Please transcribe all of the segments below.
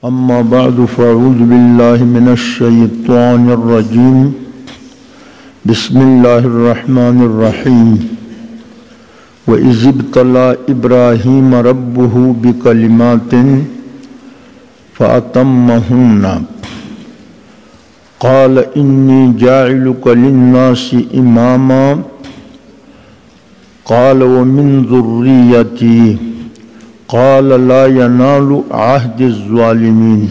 अम्मा बादु फ़अऊज़ु बिल्लाहि मिनश्शैतानिर्रजीम बिस्मिल्लाहिर्रहमानिर्रहीम व इज़ इब्तला इब्राहीम रब्बुहु बिकलिमातिन फ़अतम्महुन्ना क़ाल इन्नी जाइलुका लिन्नासि इमामा क़ाल व मिन ज़ुर्रिय्यती क़ाल ला यनालु अहदि ज़्वालिमीन।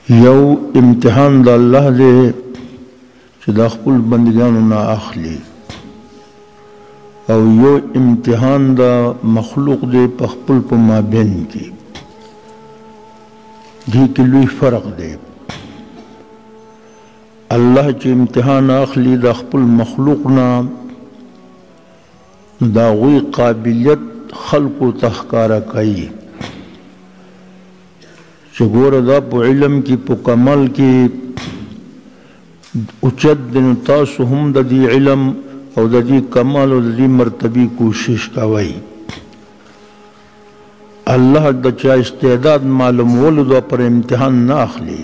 यौ इम्तिहान द अल्लाह दे कि द खपुल बंदगानों ना अखली और यो इम्तिहान द मखलूक दे पखपुल प माबेन की धी की लुई फ़र्क दे। अल्लाह चे इम्तिहान आखली द खपुल मखलूक ना दाग़ी काबिलियत खल्क़ तहकारा कई चगोर दा पो इल्म की पो कमल की उचत दिन तासु हम ददी इल्म और ददी कमल और ददी मर्तबी कोशिश कवई। अल्लाह द चा इस्तेदाद मालूम वोलुदा पर इम्तिहान ना अखली।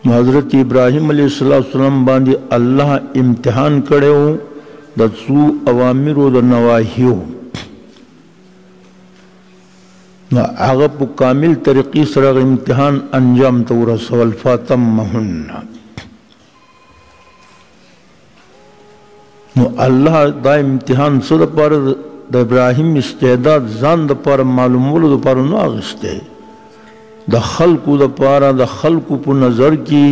हज़रत इब्राहिम अलैहिस्सलाम बांदी अल्लाह इम्तिहान करे हो दसू अवामिर व नवाहियो आगे पु कामिल तरीक़ी सर इम्तिहान अंजाम तो रसवल फ़अतम्महुन्ना अल्लाह दा इम्तिहान सद पर द इब्राहिम इस्तेदाद जान द पर मालूम वोलु द पर न आगस्ते द खल्क़ु द पारा द खल्क़ु पु नज़र की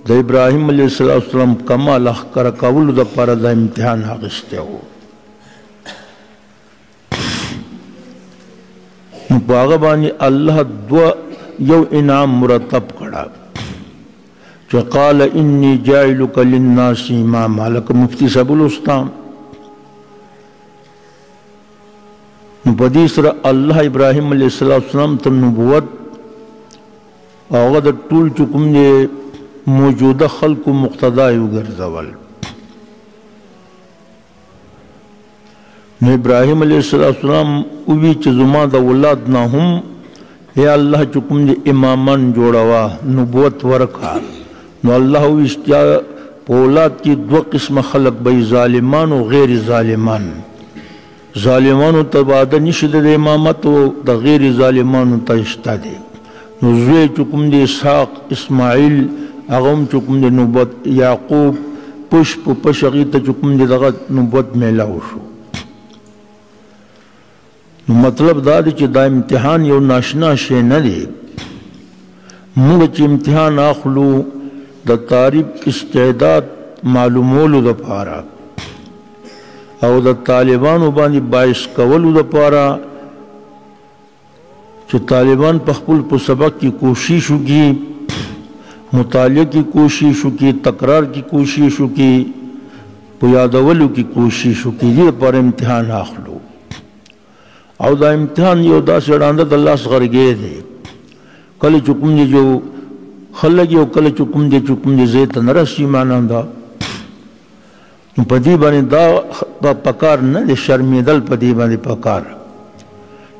द इब्राहिम अलैहिस्सलाम कमाल अखकर कवुल द पारा द इम्तिहान आगस्ते हो बागबानी अल्लाह दुआ यौ इनाम मुरतब करा जो क़ाल इन्नी जाइलुका लिन्नासि इमामा लक मुफ्ती साहबुल उस्ताम बदीसरा अल्लाह इब्राहिम अलैहिस्सलाम तो नबुवत और टूल चुकुम ने मौजूदा खल्क़ मुक़्तदा गर्ज़वल इब्राहिम अलैहिस्सलाम उवी चुमा द औलाद ना हम हे अल्लाह चुकुम ने इमामन जोड़वा नबुवत वरखा नो अल्लाह इसका औलाद की दो किस्म खलक बई ज़ालिमान और गैर ज़ालिमान। ज़ालिमान तबाद निशद इमामत व द गैर ज़ालिमान तइश्ता दे नुज़े चुकुम दे इस्हाक़ इस्माइल अगम चुकुम दे नबुवत याक़ूब पुष्प पशगीत चुकुम दे दगत नबुवत मेलाउशु। मतलब दाद च दा इम्तिहान यो नाशना शे न दे मुंग च इम्तिहान आखलू द तारीब इस्तेदाद मालूमोलु द पारा और द तालिबान बानी बाइस कवलु द पारा च तालिबान पखपुल पु सबक की कोशिश की मुतालिया की कोशिश की तकरार की कोशिश की पुयादवलु की कोशिश की ये पर इम्तिहान आखलू और दा इम्तिहान यो दा से डांदा अल्लाह से गरगे दे कल चुकुम दे जो खलगी और कल चुकुम दे जेत नरसी माना दा पदी बने दा पकार न दे शर्मीदल पदी बने पकार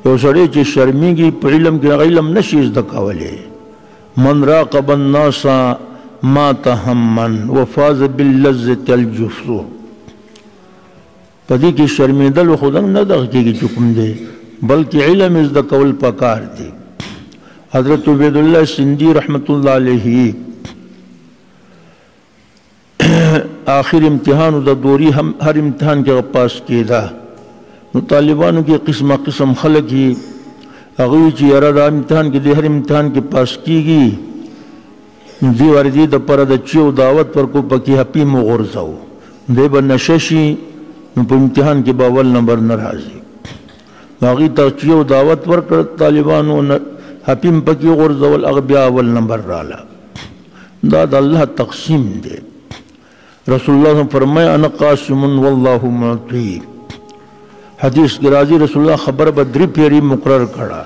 यो सड़े चे शर्मी की इल्म की इल्म नशीज दकावले मन राक़बन नासा मा तहम्मन व फाज़ बिल्लज़्ज़ति अलजुफ़्रु पदी की शर्मीदल व खुदा न दकी चुकुम दे बल्कि इल्म इज़ द कवल पकार थी। हज़रत उबैदुल्लाह सिंधी रहमतुल्लाह अलैहि आखिर इम्तिहान द दोरी हम हर इम्तिहान के पास किए था तालिबानों की किस्म किस्म खलक ही अगवी ची अरदा इम्तिहान के हर इम्तिहान के पास की गई दी वर्दी द पर द चियो दावत पर को पकी हपी मुगरजाओ दे ब नशशी इम्तिहान के बावल नंबर नाराजी बाकी तचियो दावत पर कर तालिबानों हपीम पकी गुरजवल अगबिया अवल नंबर राला दाद अल्लाह तकसीम दे। रसूलुल्लाह ने फरमाया अना कासिमुन वल्लाहु मुअती हदीस के राजी रसूलुल्लाह खबर बद्री पेरी मुकर्रर खड़ा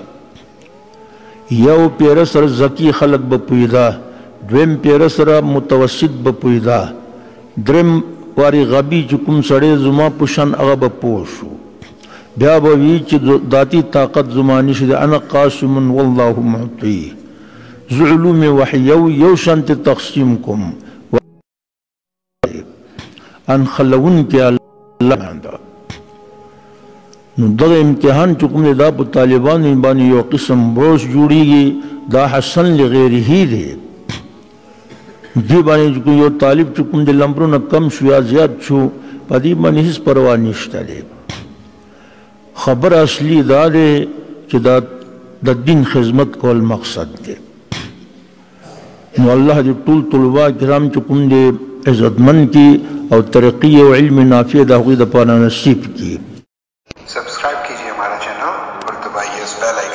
यौ पेर सर जकी खलक बपुइदा द्वेम पेर सर मुतवसित बपुइदा द्रम वारी गबी चुकुम सड़े जुमा पुशन अगब पोशु ब्या बवी च दाती ताकत जुमानी से अन कासिमुन वल्लाहु मुती जुलू में वहयौ यौशंत तक़सीम कुम अन खलउन के अल्लाह दग इम्तिहान चुकुम ने दा तालिबान बानी यो किस्म बोस जुड़ीगी दा हसन लगैर ही दे दी बानी चुकुम यो तालिब चुकुम दे लंबरो न कम शुया ज्याद छु पदी बानी हिस परवाह निश्ता दे खबर असली दा दे कि दा दिन खिदमत कोल मकसद they know Allah they tool तुलबा किराम चुकुम दे इज्जतमंद की और तरक्की और इल्म नाफिया दा हुई दा पाना नसीब की। सब्सक्राइब कीजिए हमारा चैनल और दबाइए इस बेल आइकन।